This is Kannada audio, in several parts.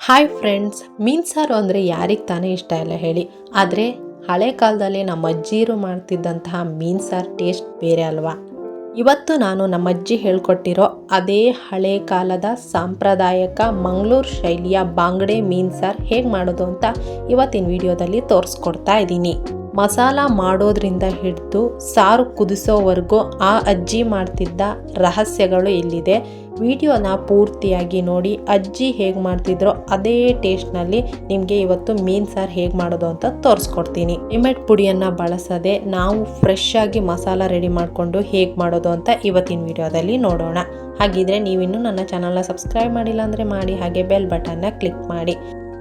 ಹಾಯ್ ಫ್ರೆಂಡ್ಸ್, ಮೀನು ಸಾರು ಅಂದರೆ ಯಾರಿಗೆ ತಾನೇ ಇಷ್ಟ ಇಲ್ಲ ಹೇಳಿ. ಆದರೆ ಹಳೆ ಕಾಲದಲ್ಲಿ ನಮ್ಮ ಅಜ್ಜಿರು ಮಾಡ್ತಿದ್ದಂತಹ ಮೀನು ಸಾರು ಟೇಸ್ಟ್ ಬೇರೆ ಅಲ್ವಾ. ಇವತ್ತು ನಾನು ನಮ್ಮ ಅಜ್ಜಿ ಹೇಳ್ಕೊಟ್ಟಿರೋ ಅದೇ ಹಳೆ ಕಾಲದ ಸಾಂಪ್ರದಾಯಿಕ ಮಂಗಳೂರು ಶೈಲಿಯ ಬಾಂಗಡೆ ಮೀನು ಸಾರು ಹೇಗೆ ಮಾಡೋದು ಅಂತ ಇವತ್ತಿನ ವಿಡಿಯೋದಲ್ಲಿ ತೋರಿಸ್ಕೊಡ್ತಾ ಇದ್ದೀನಿ. ಮಸಾಲ ಮಾಡೋದ್ರಿಂದ ಹಿಡಿದು ಸಾರು ಕುದಿಸೋವರೆಗೂ ಆ ಅಜ್ಜಿ ಮಾಡ್ತಿದ್ದ ರಹಸ್ಯಗಳು ಇಲ್ಲಿದೆ. ವಿಡಿಯೋನ ಪೂರ್ತಿಯಾಗಿ ನೋಡಿ. ಅಜ್ಜಿ ಹೇಗೆ ಮಾಡ್ತಿದ್ರೋ ಅದೇ ಟೇಸ್ಟ್ನಲ್ಲಿ ನಿಮಗೆ ಇವತ್ತು ಮೀನು ಸಾರು ಹೇಗೆ ಮಾಡೋದು ಅಂತ ತೋರಿಸ್ಕೊಡ್ತೀನಿ. ರೆಡಿಮೇಡ್ ಪುಡಿಯನ್ನು ಬಳಸದೆ ನಾವು ಫ್ರೆಶ್ ಆಗಿ ಮಸಾಲ ರೆಡಿ ಮಾಡಿಕೊಂಡು ಹೇಗೆ ಮಾಡೋದು ಅಂತ ಇವತ್ತಿನ ವಿಡಿಯೋದಲ್ಲಿ ನೋಡೋಣ. ಹಾಗಿದ್ರೆ ನೀವಿನ್ನೂ ನನ್ನ ಚಾನಲ್ನ ಸಬ್ಸ್ಕ್ರೈಬ್ ಮಾಡಿಲ್ಲ ಅಂದರೆ ಮಾಡಿ, ಹಾಗೆ ಬೆಲ್ ಬಟನ್ನ ಕ್ಲಿಕ್ ಮಾಡಿ.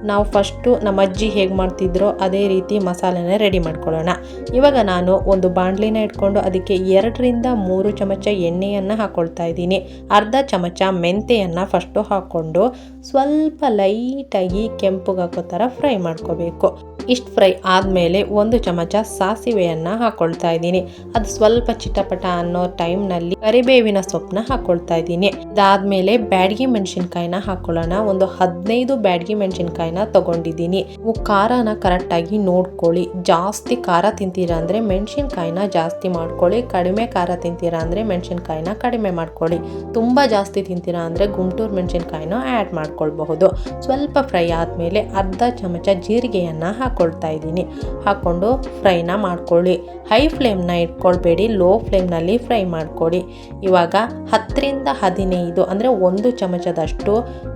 ನಾವು ಫಸ್ಟು ನಮ್ಮ ಅಜ್ಜಿ ಹೇಗೆ ಮಾಡ್ತಿದ್ರೋ ಅದೇ ರೀತಿ ಮಸಾಲೆನ ರೆಡಿ ಮಾಡ್ಕೊಳ್ಳೋಣ. ಇವಾಗ ನಾನು ಒಂದು ಬಾಣಲಿನ ಇಟ್ಕೊಂಡು ಅದಕ್ಕೆ 2-3 ಚಮಚ ಎಣ್ಣೆಯನ್ನು ಹಾಕ್ಕೊಳ್ತಾ ಇದ್ದೀನಿ. ಅರ್ಧ ಚಮಚ ಮೆಂತೆಯನ್ನು ಫಸ್ಟು ಹಾಕ್ಕೊಂಡು ಸ್ವಲ್ಪ ಲೈಟಾಗಿ ಕೆಂಪುಗಾಗೋ ಥರ ಫ್ರೈ ಮಾಡ್ಕೋಬೇಕು. ಇಷ್ಟು ಫ್ರೈ ಆದಮೇಲೆ 1 ಚಮಚ ಸಾಸಿವೆಯನ್ನು ಹಾಕ್ಕೊಳ್ತಾ ಇದ್ದೀನಿ. ಅದು ಸ್ವಲ್ಪ ಚಿಟಪಟ ಅನ್ನೋ ಟೈಮ್ನಲ್ಲಿ ಕರಿಬೇವಿನ ಸೊಪ್ಪನ್ನ ಹಾಕ್ಕೊಳ್ತಾ ಇದ್ದೀನಿ. ಇದಾದ್ಮೇಲೆ ಬ್ಯಾಡಗಿ ಮೆಣಸಿನ್ಕಾಯಿನ ಹಾಕ್ಕೊಳ್ಳೋಣ. ಒಂದು 15 ಬ್ಯಾಡಗಿ ಮೆಣಸಿನ್ಕಾಯಿನ ತಗೊಂಡಿದ್ದೀನಿ. ನೀವು ಖಾರನ ಕರೆಕ್ಟಾಗಿ ನೋಡ್ಕೊಳ್ಳಿ. ಜಾಸ್ತಿ ಖಾರ ತಿಂತೀರಾ ಅಂದರೆ ಮೆಣಸಿನ್ಕಾಯಿನ ಜಾಸ್ತಿ ಮಾಡ್ಕೊಳ್ಳಿ. ಕಡಿಮೆ ಖಾರ ತಿಂತೀರಾ ಅಂದರೆ ಮೆಣಸಿನ್ಕಾಯಿನ ಕಡಿಮೆ ಮಾಡ್ಕೊಳ್ಳಿ. ತುಂಬ ಜಾಸ್ತಿ ತಿಂತೀರಾ ಅಂದರೆ ಗುಂಟೂರು ಮೆಣಸಿನ್ಕಾಯಿನ ಆ್ಯಡ್ ಮಾಡ್ಕೊಳ್ಬಹುದು. ಸ್ವಲ್ಪ ಫ್ರೈ ಆದಮೇಲೆ ಅರ್ಧ ಚಮಚ ಜೀರಿಗೆಯನ್ನು ಹಾಕ್ಕೊಳ್ತಾ ಇದ್ದೀನಿ. ಹಾಕ್ಕೊಂಡು ಫ್ರೈನ ಮಾಡ್ಕೊಳ್ಳಿ. ಹೈ ಫ್ಲೇಮ್ನ ಇಟ್ಕೊಳ್ಬೇಡಿ, ಲೋ ಫ್ಲೇಮ್ನಲ್ಲಿ ಫ್ರೈ ಮಾಡ್ಕೊಳ್ಳಿ. ಇವಾಗ 10-15 ಅಂದರೆ 1 ಚಮಚದಷ್ಟು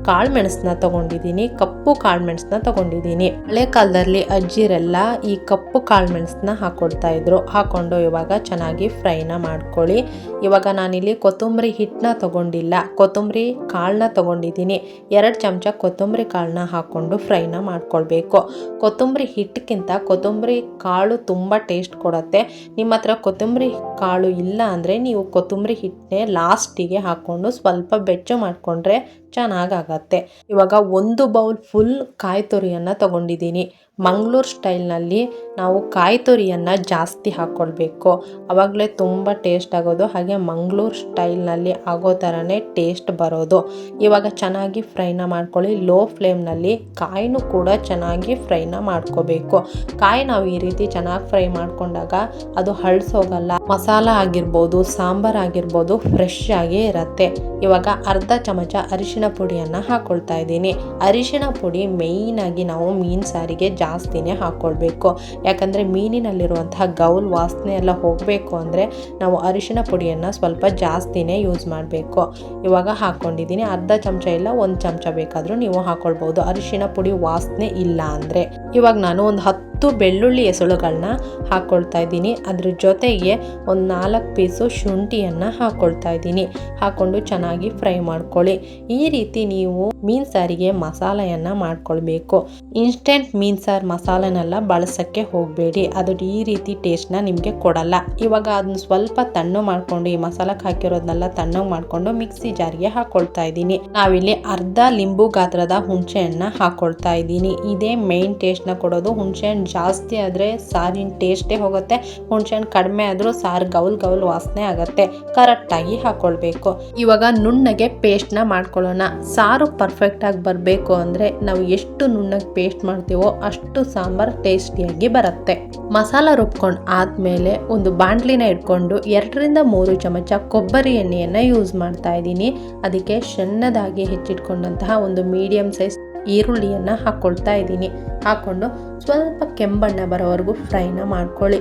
ಕಾಳುಮೆಣಸನ್ನ ತಗೊಂಡಿದ್ದೀನಿ. ಕಪ್ಪು ಕಾಳುಮೆಣಸನ್ನ ತಗೊಂಡಿದ್ದೀನಿ. ಹಳೆ ಕಾಲದಲ್ಲಿ ಅಜ್ಜಿರೆಲ್ಲ ಈ ಕಪ್ಪು ಕಾಳುಮೆಣಸನ್ನ ಹಾಕೊಳ್ತಾ ಇದ್ರು. ಹಾಕೊಂಡು ಇವಾಗ ಚೆನ್ನಾಗಿ ಫ್ರೈನ ಮಾಡ್ಕೊಳ್ಳಿ. ಇವಾಗ ನಾನಿಲ್ಲಿ ಕೊತ್ತಂಬರಿ ಹಿಟ್ಟನ್ನ ತಗೊಂಡಿಲ್ಲ, ಕೊತ್ತಂಬರಿ ಕಾಳನ್ನ ತಗೊಂಡಿದ್ದೀನಿ. 2 ಚಮಚ ಕೊತ್ತಂಬರಿ ಕಾಳನ್ನ ಹಾಕ್ಕೊಂಡು ಫ್ರೈನ ಮಾಡ್ಕೊಳ್ಬೇಕು. ಕೊತ್ತಂಬರಿ ಹಿಟ್ಟಕ್ಕಿಂತ ಕೊತ್ತಂಬರಿ ಕಾಳು ತುಂಬ ಟೇಸ್ಟ್ ಕೊಡುತ್ತೆ. ನಿಮ್ಮ ಹತ್ರ ಕೊತ್ತಂಬರಿ ಕಾಳು ಇಲ್ಲ ಅಂದರೆ ನೀವು ಕೊತ್ತಂಬರಿ ಹಿಟ್ಟನ್ನೇ ಲಾಸ್ಟಿಗೆ ಹಾಕ್ಕೊಂಡು ಸ್ವಲ್ಪ ಬೆಚ್ಚ ಮಾಡಿಕೊಂಡ್ರೆ ಚೆನ್ನಾಗಾಗತ್ತೆ. ಇವಾಗ 1 ಬೌಲ್ ಫುಲ್ ಕಾಯಿ ತುರಿಯನ್ನು ತಗೊಂಡಿದ್ದೀನಿ. ಮಂಗಳೂರು ಸ್ಟೈಲ್ನಲ್ಲಿ ನಾವು ಕಾಯಿ ತುರಿಯನ್ನು ಜಾಸ್ತಿ ಹಾಕ್ಕೊಳ್ಬೇಕು, ಆವಾಗಲೇ ತುಂಬ ಟೇಸ್ಟ್ ಆಗೋದು. ಹಾಗೆ ಮಂಗಳೂರು ಸ್ಟೈಲ್ನಲ್ಲಿ ಆಗೋ ಥರನೇ ಟೇಸ್ಟ್ ಬರೋದು. ಇವಾಗ ಚೆನ್ನಾಗಿ ಫ್ರೈನ ಮಾಡ್ಕೊಳ್ಳಿ. ಲೋ ಫ್ಲೇಮ್ನಲ್ಲಿ ಕಾಯಿನೂ ಕೂಡ ಚೆನ್ನಾಗಿ ಫ್ರೈನ ಮಾಡ್ಕೋಬೇಕು. ಕಾಯಿ ನಾವು ಈ ರೀತಿ ಚೆನ್ನಾಗಿ ಫ್ರೈ ಮಾಡ್ಕೊಂಡಾಗ ಅದು ಹಳ್ಸೋಗಲ್ಲ. ಮಸಾಲ ಆಗಿರ್ಬೋದು, ಸಾಂಬಾರು ಆಗಿರ್ಬೋದು ಫ್ರೆಶ್ ಆಗೇ ಇರುತ್ತೆ. ಇವಾಗ ಅರ್ಧ ಚಮಚ ಅರಿಶಿಣ ಪುಡಿಯನ್ನು ಹಾಕ್ಕೊಳ್ತಾ ಇದ್ದೀನಿ. ಅರಿಶಿಣ ಪುಡಿ ಮೇಯ್ನಾಗಿ ನಾವು ಮೀನು ಸಾರಿಗೆ ಜಾಸ್ತಿನೇ ಹಾಕ್ಕೊಳ್ಬೇಕು. ಯಾಕಂದರೆ ಮೀನಿನಲ್ಲಿರುವಂತಹ ಗೌಲ್ ವಾಸನೆ ಎಲ್ಲ ಹೋಗಬೇಕು ಅಂದರೆ ನಾವು ಅರಿಶಿಣ ಪುಡಿಯನ್ನು ಸ್ವಲ್ಪ ಜಾಸ್ತಿನೇ ಯೂಸ್ ಮಾಡಬೇಕು. ಇವಾಗ ಹಾಕ್ಕೊಂಡಿದ್ದೀನಿ. ಅರ್ಧ ಚಮಚ ಇಲ್ಲ 1 ಚಮಚ ಬೇಕಾದರೂ ನೀವು ಹಾಕ್ಕೊಳ್ಬೋದು, ಅರಿಶಿಣ ಪುಡಿ ವಾಸನೆ ಇಲ್ಲ ಅಂದರೆ. ಇವಾಗ ನಾನು ಒಂದು 10 ಬೆಳ್ಳುಳ್ಳಿ ಎಸಳುಗಳನ್ನ ಹಾಕ್ಕೊಳ್ತಾ ಇದ್ದೀನಿ. ಅದ್ರ ಜೊತೆಗೆ ಒಂದು 4 ಪೀಸು ಶುಂಠಿಯನ್ನು ಹಾಕ್ಕೊಳ್ತಾ ಇದ್ದೀನಿ. ಹಾಕ್ಕೊಂಡು ಚೆನ್ನಾಗಿ ಫ್ರೈ ಮಾಡ್ಕೊಳ್ಳಿ. ಈ ರೀತಿ ನೀವು ಮೀನು ಸಾರಿಗೆ ಮಸಾಲೆಯನ್ನು ಮಾಡ್ಕೊಳ್ಬೇಕು. ಇನ್ಸ್ಟೆಂಟ್ ಮೀನು ಸಾರು ಮಸಾಲೆನೆಲ್ಲ ಬಳಸೋಕ್ಕೆ ಹೋಗಬೇಡಿ, ಅದು ಈ ರೀತಿ ಟೇಸ್ಟ್ನ ನಿಮಗೆ ಕೊಡಲ್ಲ. ಇವಾಗ ಅದನ್ನ ಸ್ವಲ್ಪ ತಣ್ಣು ಮಾಡಿಕೊಂಡು ಈ ಮಸಾಲಕ್ಕೆ ಹಾಕಿರೋದನ್ನೆಲ್ಲ ತಣ್ಣಗೆ ಮಾಡಿಕೊಂಡು ಮಿಕ್ಸಿ ಜಾರ್ಗೆ ಹಾಕ್ಕೊಳ್ತಾ ಇದ್ದೀನಿ. ನಾವಿಲ್ಲಿ ಅರ್ಧ ಲಿಂಬು ಗಾತ್ರದ ಹುಣಸೆಹಣ್ಣನ್ನ ಹಾಕ್ಕೊಳ್ತಾ ಇದ್ದೀನಿ. ಇದೇ ಮೇನ್ ಟೇಸ್ಟ್ನ ಕೊಡೋದು. ಹುಣಸೆಹಣ್ಣು ಜಾಸ್ತಿ ಆದರೆ ಸಾರಿನ ಟೇಸ್ಟೇ ಹೋಗುತ್ತೆ. ಹುಣಸೆಹಣ್ಣು ಕಡಿಮೆ ಆದರೂ ಸಾರು ಗೌಲ್ ವಾಸನೆ ಆಗುತ್ತೆ. ಕರೆಕ್ಟಾಗಿ ಹಾಕ್ಕೊಳ್ಬೇಕು. ಇವಾಗ ನುಣ್ಣಗೆ ಪೇಸ್ಟ್ನ ಮಾಡ್ಕೊಳ್ಳೋಣ. ಸಾರು ಪರ್ಫೆಕ್ಟಾಗಿ ಬರಬೇಕು ಅಂದರೆ ನಾವು ಎಷ್ಟು ನುಣ್ಣಗೆ ಪೇಸ್ಟ್ ಮಾಡ್ತೀವೋ ಅಷ್ಟು ಸಾಂಬಾರು ಟೇಸ್ಟಿಯಾಗಿ ಬರುತ್ತೆ. ಮಸಾಲ ರುಬ್ಕೊಂಡು ಆದಮೇಲೆ ಒಂದು ಬಾಣಲಿನ ಇಟ್ಕೊಂಡು 2-3 ಚಮಚ ಕೊಬ್ಬರಿ ಎಣ್ಣೆಯನ್ನು ಯೂಸ್ ಮಾಡ್ತಾ ಇದ್ದೀನಿ. ಅದಕ್ಕೆ ಸಣ್ಣದಾಗಿ ಹೆಚ್ಚಿಟ್ಕೊಂಡಂತಹ ಒಂದು ಮೀಡಿಯಂ ಸೈಜ್ ಈರುಳ್ಳಿಯನ್ನು ಹಾಕ್ಕೊಳ್ತಾ ಇದ್ದೀನಿ. ಹಾಕ್ಕೊಂಡು ಸ್ವಲ್ಪ ಕೆಂಬಣ್ಣ ಬರೋವರೆಗೂ ಫ್ರೈನ ಮಾಡ್ಕೊಳ್ಳಿ.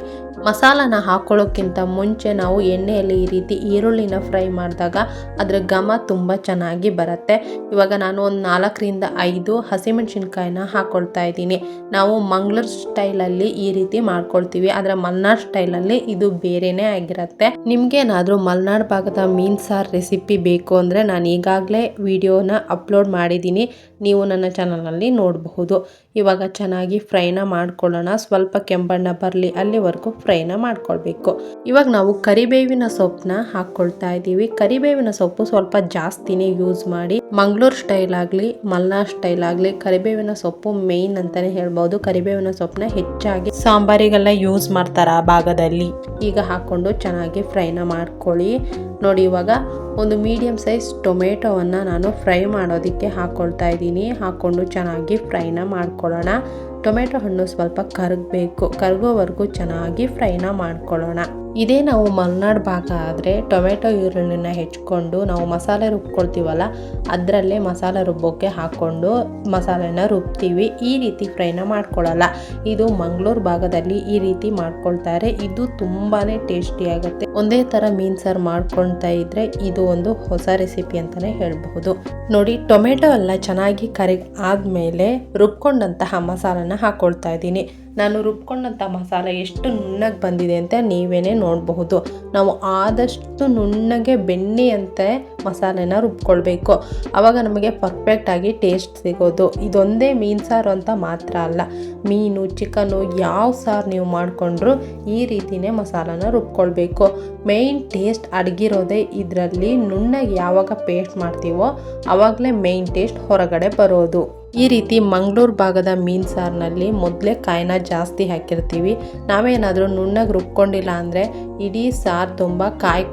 ಮಸಾಲಾನ ಹಾಕ್ಕೊಳ್ಳೋಕ್ಕಿಂತ ಮುಂಚೆ ನಾವು ಎಣ್ಣೆಯಲ್ಲಿ ಈ ರೀತಿ ಈರುಳ್ಳಿನ ಫ್ರೈ ಮಾಡಿದಾಗ ಅದರ ಘಮ ತುಂಬ ಚೆನ್ನಾಗಿ ಬರುತ್ತೆ. ಇವಾಗ ನಾನು ಒಂದು 4-5 ಹಸಿಮೆಣಸಿನ್ಕಾಯಿನ ಹಾಕ್ಕೊಳ್ತಾ ಇದ್ದೀನಿ. ನಾವು ಮಂಗಳೂರು ಸ್ಟೈಲಲ್ಲಿ ಈ ರೀತಿ ಮಾಡ್ಕೊಳ್ತೀವಿ, ಆದರೆ ಮಲೆನಾಡು ಸ್ಟೈಲಲ್ಲಿ ಇದು ಬೇರೆನೇ ಆಗಿರುತ್ತೆ. ನಿಮ್ಗೇನಾದರೂ ಮಲೆನಾಡು ಭಾಗದ ಮೀನು ಸಾರು ರೆಸಿಪಿ ಬೇಕು ಅಂದರೆ ನಾನು ಈಗಾಗಲೇ ವಿಡಿಯೋನ ಅಪ್ಲೋಡ್ ಮಾಡಿದ್ದೀನಿ, ನೀವು ನನ್ನ ಚಾನಲ್ನಲ್ಲಿ ನೋಡಬಹುದು. ಇವಾಗ ಚೆನ್ನಾಗಿ ಫ್ರೈನ ಮಾಡ್ಕೊಳ್ಳೋಣ. ಸ್ವಲ್ಪ ಕೆಂಬಣ್ಣ ಬರಲಿ ಅಲ್ಲಿವರೆಗೂ ಫ್ರೈನ ಮಾಡ್ಕೊಳ್ಬೇಕು. ಇವಾಗ ನಾವು ಕರಿಬೇವಿನ ಸೊಪ್ಪನ್ನ ಹಾಕ್ಕೊಳ್ತಾ ಇದ್ದೀವಿ. ಕರಿಬೇವಿನ ಸೊಪ್ಪು ಸ್ವಲ್ಪ ಜಾಸ್ತಿನೇ ಯೂಸ್ ಮಾಡಿ. ಮಂಗಳೂರು ಸ್ಟೈಲ್ ಆಗಲಿ ಮಲೆನಾಡು ಸ್ಟೈಲ್ ಆಗಲಿ ಕರಿಬೇವಿನ ಸೊಪ್ಪು ಮೇಯ್ನ್ ಅಂತಲೇ ಹೇಳ್ಬೋದು. ಕರಿಬೇವಿನ ಸೊಪ್ಪನ್ನ ಹೆಚ್ಚಾಗಿ ಸಾಂಬಾರಿಗೆಲ್ಲ ಯೂಸ್ ಮಾಡ್ತಾರೆ ಆ ಭಾಗದಲ್ಲಿ. ಈಗ ಹಾಕ್ಕೊಂಡು ಚೆನ್ನಾಗಿ ಫ್ರೈನ ಮಾಡ್ಕೊಳ್ಳಿ. ನೋಡಿ, ಇವಾಗ ಒಂದು ಮೀಡಿಯಮ್ ಸೈಜ್ ಟೊಮೆಟೊವನ್ನು ನಾನು ಫ್ರೈ ಮಾಡೋದಕ್ಕೆ ಹಾಕ್ಕೊಳ್ತಾ ಇದ್ದೀನಿ. ಹಾಕ್ಕೊಂಡು ಚೆನ್ನಾಗಿ ಫ್ರೈನ ಮಾಡ್ಕೊಳ್ಳೋಣ. ಟೊಮೆಟೊ ಹಣ್ಣು ಸ್ವಲ್ಪ ಕರಗೋವರೆಗೂ ಚೆನ್ನಾಗಿ ಫ್ರೈನ ಮಾಡ್ಕೊಳ್ಳೋಣ. ಇದೇ ನಾವು ಮಲೆನಾಡು ಭಾಗ ಆದರೆ ಟೊಮೆಟೊ ಈರುಳ್ಳಿನ ಹೆಚ್ಕೊಂಡು ನಾವು ಮಸಾಲೆ ರುಬ್ಕೊಳ್ತೀವಲ್ಲ, ಅದರಲ್ಲೇ ಮಸಾಲೆ ರುಬ್ಬೋಕ್ಕೆ ಹಾಕ್ಕೊಂಡು ಮಸಾಲೆನ ರುಬ್ತೀವಿ. ಈ ರೀತಿ ಫ್ರೈನ ಮಾಡ್ಕೊಳ್ಳಲ್ಲ. ಇದು ಮಂಗಳೂರು ಭಾಗದಲ್ಲಿ ಈ ರೀತಿ ಮಾಡ್ಕೊಳ್ತಾರೆ. ಇದು ತುಂಬಾ ಟೇಸ್ಟಿಯಾಗುತ್ತೆ. ಒಂದೇ ಥರ ಮೀನು ಸಾರು ಮಾಡ್ಕೊಳ್ತಾ ಇದ್ರೆ ಇದು ಒಂದು ಹೊಸ ರೆಸಿಪಿ ಅಂತಲೇ ಹೇಳಬಹುದು. ನೋಡಿ, ಟೊಮೆಟೊ ಎಲ್ಲ ಚೆನ್ನಾಗಿ ಆದಮೇಲೆ ರುಬ್ಕೊಂಡಂತಹ ಮಸಾಲನ ಹಾಕ್ಕೊಳ್ತಾ ಇದ್ದೀನಿ. ನಾನು ರುಬ್ಕೊಂಡಂಥ ಮಸಾಲೆ ಎಷ್ಟು ನುಣ್ಣಗೆ ಬಂದಿದೆ ಅಂತ ನೀವೇನೇ ನೋಡಬಹುದು. ನಾವು ಆದಷ್ಟು ನುಣ್ಣಗೆ ಬೆಣ್ಣೆಯಂತೆ ಮಸಾಲೆನ ರುಬ್ಕೊಳ್ಬೇಕು. ಆವಾಗ ನಮಗೆ ಪರ್ಫೆಕ್ಟಾಗಿ ಟೇಸ್ಟ್ ಸಿಗೋದು. ಇದೊಂದೇ ಮೀನು ಸಾರು ಅಂತ ಮಾತ್ರ ಅಲ್ಲ, ಮೀನು, ಚಿಕನು ಯಾವ ಸಾರು ನೀವು ಮಾಡಿಕೊಂಡ್ರು ಈ ರೀತಿಯೇ ಮಸಾಲಾನ ರುಬ್ಕೊಳ್ಬೇಕು. ಮೇಯ್ನ್ ಟೇಸ್ಟ್ ಅಡಗಿರೋದೇ ಇದರಲ್ಲಿ. ನುಣ್ಣಗೆ ಯಾವಾಗ ಪೇಸ್ಟ್ ಮಾಡ್ತೀವೋ ಆವಾಗಲೇ ಮೇಯ್ನ್ ಟೇಸ್ಟ್ ಹೊರಗಡೆ ಬರೋದು. ಈ ರೀತಿ ಮಂಗಳೂರು ಭಾಗದ ಮೀನು ಸಾರಿನಲ್ಲಿ ಮೊದಲೇ ಕಾಯಿನ ಜಾಸ್ತಿ ಹಾಕಿರ್ತೀವಿ. ನಾವೇನಾದರೂ ನುಣ್ಣಗೆ ರುಬ್ಕೊಂಡಿಲ್ಲ ಅಂದರೆ ಇಡೀ ಸಾರು ತುಂಬ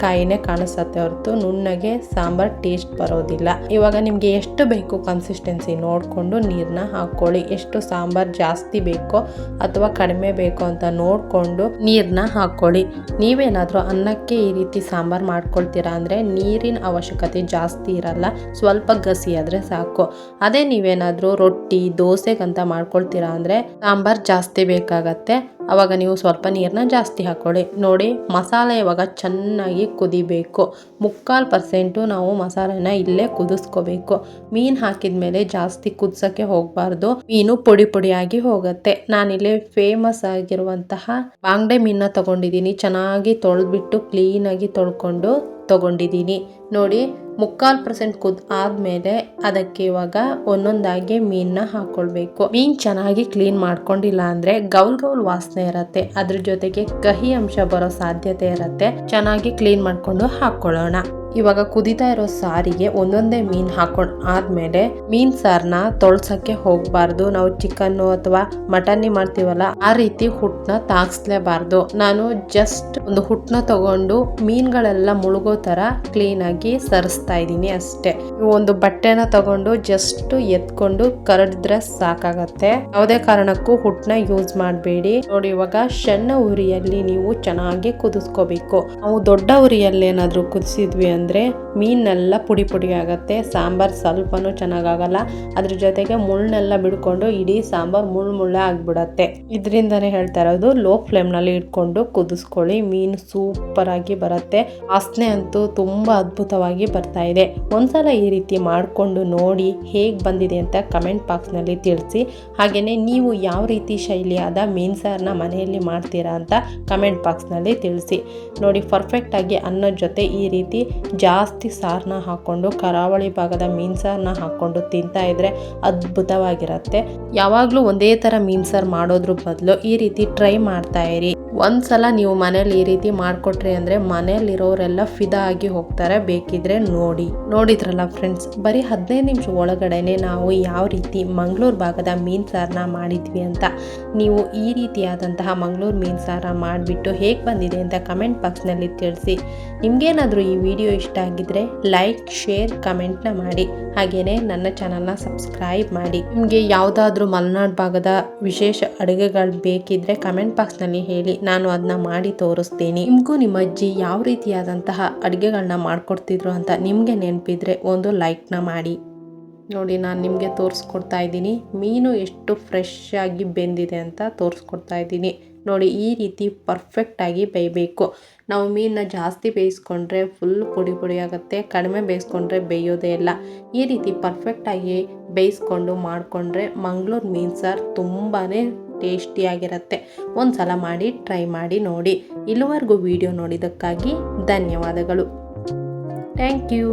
ಕಾಯಿನೇ ಕಾಣಿಸುತ್ತೆ ಹೊರತು ನುಣ್ಣಗೆ ಸಾಂಬಾರು ಟೇಸ್ಟ್ ಬರೋದಿಲ್ಲ. ಇವಾಗ ನಿಮಗೆ ಎಷ್ಟು ಬೇಕು ಕನ್ಸಿಸ್ಟೆನ್ಸಿ ನೋಡಿಕೊಂಡು ನೀರನ್ನ ಹಾಕ್ಕೊಳ್ಳಿ. ಎಷ್ಟು ಸಾಂಬಾರು ಜಾಸ್ತಿ ಬೇಕೋ ಅಥವಾ ಕಡಿಮೆ ಬೇಕೋ ಅಂತ ನೋಡಿಕೊಂಡು ನೀರನ್ನ ಹಾಕ್ಕೊಳ್ಳಿ. ನೀವೇನಾದರೂ ಅನ್ನಕ್ಕೆ ಈ ರೀತಿ ಸಾಂಬಾರು ಮಾಡ್ಕೊಳ್ತೀರಾ ಅಂದರೆ ನೀರಿನ ಅವಶ್ಯಕತೆ ಜಾಸ್ತಿ ಇರಲ್ಲ, ಸ್ವಲ್ಪ ಗಸಿ ಆದರೆ ಸಾಕು. ಅದೇ ನೀವೇನಾದರೂ ರೊಟ್ಟಿ, ದೋಸೆಗಂತ ಮಾಡ್ಕೊಳ್ತೀರಾ ಅಂದರೆ ಸಾಂಬಾರು ಜಾಸ್ತಿ ಬೇಕಾಗತ್ತೆ. ಆವಾಗ ನೀವು ಸ್ವಲ್ಪ ನೀರನ್ನ ಜಾಸ್ತಿ ಹಾಕ್ಕೊಳ್ಳಿ. ನೋಡಿ, ಮಸಾಲೆ ಇವಾಗ ಚೆನ್ನಾಗಿ ಕುದಿಬೇಕು. 3/4% ನಾವು ಮಸಾಲೆನ ಇಲ್ಲೇ ಕುದಿಸ್ಕೋಬೇಕು. ಮೀನು ಹಾಕಿದ ಮೇಲೆ ಜಾಸ್ತಿ ಕುದಿಸೋಕ್ಕೆ ಹೋಗಬಾರ್ದು, ಮೀನು ಪುಡಿಯಾಗಿ ಹೋಗುತ್ತೆ. ನಾನಿಲ್ಲಿ ಫೇಮಸ್ ಆಗಿರುವಂತಹ ಬಾಂಗ್ಡೆ ಮೀನನ್ನ ತಗೊಂಡಿದ್ದೀನಿ. ಚೆನ್ನಾಗಿ ತೊಳೆದ್ಬಿಟ್ಟು ಕ್ಲೀನಾಗಿ ತೊಳ್ಕೊಂಡು ತಗೊಂಡಿದ್ದೀನಿ. ನೋಡಿ, 3/4% ಆದಮೇಲೆ ಅದಕ್ಕೆ ಇವಾಗ ಒಂದೊಂದಾಗಿ ಮೀನನ್ನ ಹಾಕ್ಕೊಳ್ಬೇಕು. ಮೀನು ಚೆನ್ನಾಗಿ ಕ್ಲೀನ್ ಮಾಡ್ಕೊಂಡಿಲ್ಲ ಅಂದರೆ ಗೌಲ್ ವಾಸನೆ ಇರುತ್ತೆ. ಅದ್ರ ಜೊತೆಗೆ ಕಹಿ ಅಂಶ ಬರೋ ಸಾಧ್ಯತೆ ಇರುತ್ತೆ. ಚೆನ್ನಾಗಿ ಕ್ಲೀನ್ ಮಾಡ್ಕೊಂಡು ಹಾಕ್ಕೊಳ್ಳೋಣ. ಇವಾಗ ಕುದಿತಾ ಇರೋ ಸಾರಿಗೆ ಒಂದೊಂದೇ ಮೀನು ಹಾಕೊಂಡು ಆದ್ಮೇಲೆ ಮೀನ್ ಸಾರನ್ನ ತೊಳ್ಸಕ್ಕೆ ಹೋಗ್ಬಾರ್ದು. ನಾವು ಚಿಕನ್ನು ಅಥವಾ ಮಟನ್ನಿ ಮಾಡ್ತೀವಲ್ಲ ಆ ರೀತಿ ಹುಟ್ಟನ್ನ ತಾಗಿಸ್ಲೇಬಾರ್ದು. ನಾನು ಜಸ್ಟ್ ಒಂದು ಹುಟ್ಟನ್ನ ತಗೊಂಡು ಮೀನುಗಳೆಲ್ಲ ಮುಳುಗೋ ತರ ಕ್ಲೀನ್ ಆಗಿ ಸರಿಸ್ತಾ ಇದ್ದೀನಿ ಅಷ್ಟೇ. ಒಂದು ಬಟ್ಟೆನ ತಗೊಂಡು ಜಸ್ಟ್ ಎತ್ಕೊಂಡು ಕರಡಿದ್ರೆ ಸಾಕಾಗತ್ತೆ. ಯಾವುದೇ ಕಾರಣಕ್ಕೂ ಹುಟ್ಟನ್ನ ಯೂಸ್ ಮಾಡಬೇಡಿ. ನೋಡಿ, ಇವಾಗ ಸಣ್ಣ ಉರಿಯಲ್ಲಿ ನೀವು ಚೆನ್ನಾಗಿ ಕುದಿಸ್ಕೋಬೇಕು. ನಾವು ದೊಡ್ಡ ಉರಿಯಲ್ಲಿ ಏನಾದ್ರೂ ಕುದಿಸಿದ್ವಿ ಅಂದ್ರೆ ಮೀನೆಲ್ಲ ಪುಡಿ ಆಗತ್ತೆ. ಸಾಂಬಾರ್ ಸ್ವಲ್ಪನೂ ಚೆನ್ನಾಗಾಗಲ್ಲ. ಅದ್ರ ಜೊತೆಗೆ ಮುಳ್ಳೆಲ್ಲ ಬಿಡ್ಕೊಂಡು ಇಡೀ ಸಾಂಬಾರ್ ಮುಳ್ಳೆ ಆಗ್ಬಿಡತ್ತೆ. ಇದರಿಂದಾನೇ ಹೇಳ್ತಾ ಇರೋದು, ಲೋ ಫ್ಲೇಮ್ ನಲ್ಲಿ ಇಟ್ಕೊಂಡು ಕುದಿಸ್ಕೊಳ್ಳಿ. ಮೀನು ಸೂಪರ್ ಆಗಿ ಬರುತ್ತೆ. ವಾಸನೆ ಅಂತೂ ತುಂಬಾ ಅದ್ಭುತವಾಗಿ ಬರ್ತಾ ಇದೆ. ಒಂದ್ಸಲ ಈ ರೀತಿ ಮಾಡ್ಕೊಂಡು ನೋಡಿ ಹೇಗ್ ಬಂದಿದೆ ಅಂತ ಕಮೆಂಟ್ ಬಾಕ್ಸ್ ನಲ್ಲಿ ತಿಳಿಸಿ. ಹಾಗೇನೆ ನೀವು ಯಾವ ರೀತಿ ಶೈಲಿಯಾದ ಮೀನ್ ಸಾರನ್ನ ಮನೆಯಲ್ಲಿ ಮಾಡ್ತೀರಾ ಅಂತ ಕಮೆಂಟ್ ಬಾಕ್ಸ್ ನಲ್ಲಿ ತಿಳಿಸಿ. ನೋಡಿ, ಪರ್ಫೆಕ್ಟ್ ಆಗಿ ಅನ್ನದ ಜೊತೆ ಈ ರೀತಿ ಜಾಸ್ತಿ ಸಾರನ್ನ ಹಾಕೊಂಡು ಕರಾವಳಿ ಭಾಗದ ಮೀನ್ ಸಾರನ್ನ ಹಾಕೊಂಡು ತಿಂತಾ ಇದ್ರೆ ಅದ್ಭುತವಾಗಿರುತ್ತೆ. ಯಾವಾಗ್ಲೂ ಒಂದೇ ತರ ಮೀನ್ ಸಾರು ಮಾಡೋದ್ರ ಬದಲು ಈ ರೀತಿ ಟ್ರೈ ಮಾಡ್ತಾ ಇರಿ. ಒಂದ್ಸಲ ನೀವು ಮನೇಲಿ ಈ ರೀತಿ ಮಾಡ್ಕೊಟ್ರಿ ಅಂದ್ರೆ ಮನೇಲಿರೋರೆಲ್ಲ ಫಿದಾ ಆಗಿ ಹೋಗ್ತಾರೆ. ಬೇಕಿದ್ರೆ ನೋಡಿದ್ರಲ್ಲ ಫ್ರೆಂಡ್ಸ್, ಬರೀ 15 ನಿಮಿಷ ಒಳಗಡೆನೆ ನಾವು ಯಾವ ರೀತಿ ಮಂಗಳೂರು ಭಾಗದ ಮೀನ್ ಸಾರನ್ನ ಮಾಡಿದ್ವಿ ಅಂತ. ನೀವು ಈ ರೀತಿಯಾದಂತಹ ಮಂಗಳೂರು ಮೀನ್ ಸಾರ ಮಾಡಿಬಿಟ್ಟು ಹೇಗೆ ಬಂದಿದೆ ಅಂತ ಕಮೆಂಟ್ ಬಾಕ್ಸ್ನಲ್ಲಿ ತಿಳಿಸಿ. ನಿಮ್ಗೇನಾದರೂ ಈ ವಿಡಿಯೋ ಇಷ್ಟ ಆಗಿದ್ರೆ ಲೈಕ್, ಶೇರ್, ಕಮೆಂಟ್ನ ಮಾಡಿ. ಹಾಗೇನೆ ನನ್ನ ಚಾನಲ್ನ ಸಬ್ಸ್ಕ್ರೈಬ್ ಮಾಡಿ. ನಿಮಗೆ ಯಾವುದಾದ್ರೂ ಮಲೆನಾಡು ಭಾಗದ ವಿಶೇಷ ಅಡುಗೆಗಳು ಬೇಕಿದ್ರೆ ಕಮೆಂಟ್ ಬಾಕ್ಸ್ನಲ್ಲಿ ಹೇಳಿ, ನಾನು ಅದನ್ನ ಮಾಡಿ ತೋರಿಸ್ತೀನಿ. ನಿಮಗೂ ನಿಮ್ಮ ಅಜ್ಜಿ ಯಾವ ರೀತಿಯಾದಂತಹ ಅಡುಗೆಗಳನ್ನ ಮಾಡ್ಕೊಡ್ತಿದ್ರು ಅಂತ ನಿಮಗೆ ನೆನಪಿದ್ರೆ ಒಂದು ಲೈಕ್ನ ಮಾಡಿ. ನೋಡಿ, ನಾನು ನಿಮಗೆ ತೋರಿಸ್ಕೊಡ್ತಾ ಇದ್ದೀನಿ ಮೀನು ಎಷ್ಟು ಫ್ರೆಶ್ ಆಗಿ ಬೆಂದಿದೆ ಅಂತ ತೋರಿಸ್ಕೊಡ್ತಾ ಇದ್ದೀನಿ. ನೋಡಿ, ಈ ರೀತಿ ಪರ್ಫೆಕ್ಟಾಗಿ ಬೇಯಬೇಕು. ನಾವು ಮೀನನ್ನ ಜಾಸ್ತಿ ಬೇಯಿಸ್ಕೊಂಡ್ರೆ ಫುಲ್ ಪುಡಿ ಆಗುತ್ತೆ, ಕಡಿಮೆ ಬೇಯಿಸ್ಕೊಂಡ್ರೆ ಬೇಯೋದೇ ಇಲ್ಲ. ಈ ರೀತಿ ಪರ್ಫೆಕ್ಟಾಗಿ ಬೇಯಿಸ್ಕೊಂಡು ಮಾಡಿಕೊಂಡ್ರೆ ಮಂಗಳೂರು ಮೀನು ಸಾರು ತುಂಬಾ ಟೇಸ್ಟಿಯಾಗಿರುತ್ತೆ. ಒಂದ್ಸಲ ಮಾಡಿ ಟ್ರೈ ಮಾಡಿ ನೋಡಿ. ಇಲ್ಲಿವರೆಗೂ ವಿಡಿಯೋ ನೋಡಿದ್ದಕ್ಕಾಗಿ ಧನ್ಯವಾದಗಳು. Thank you.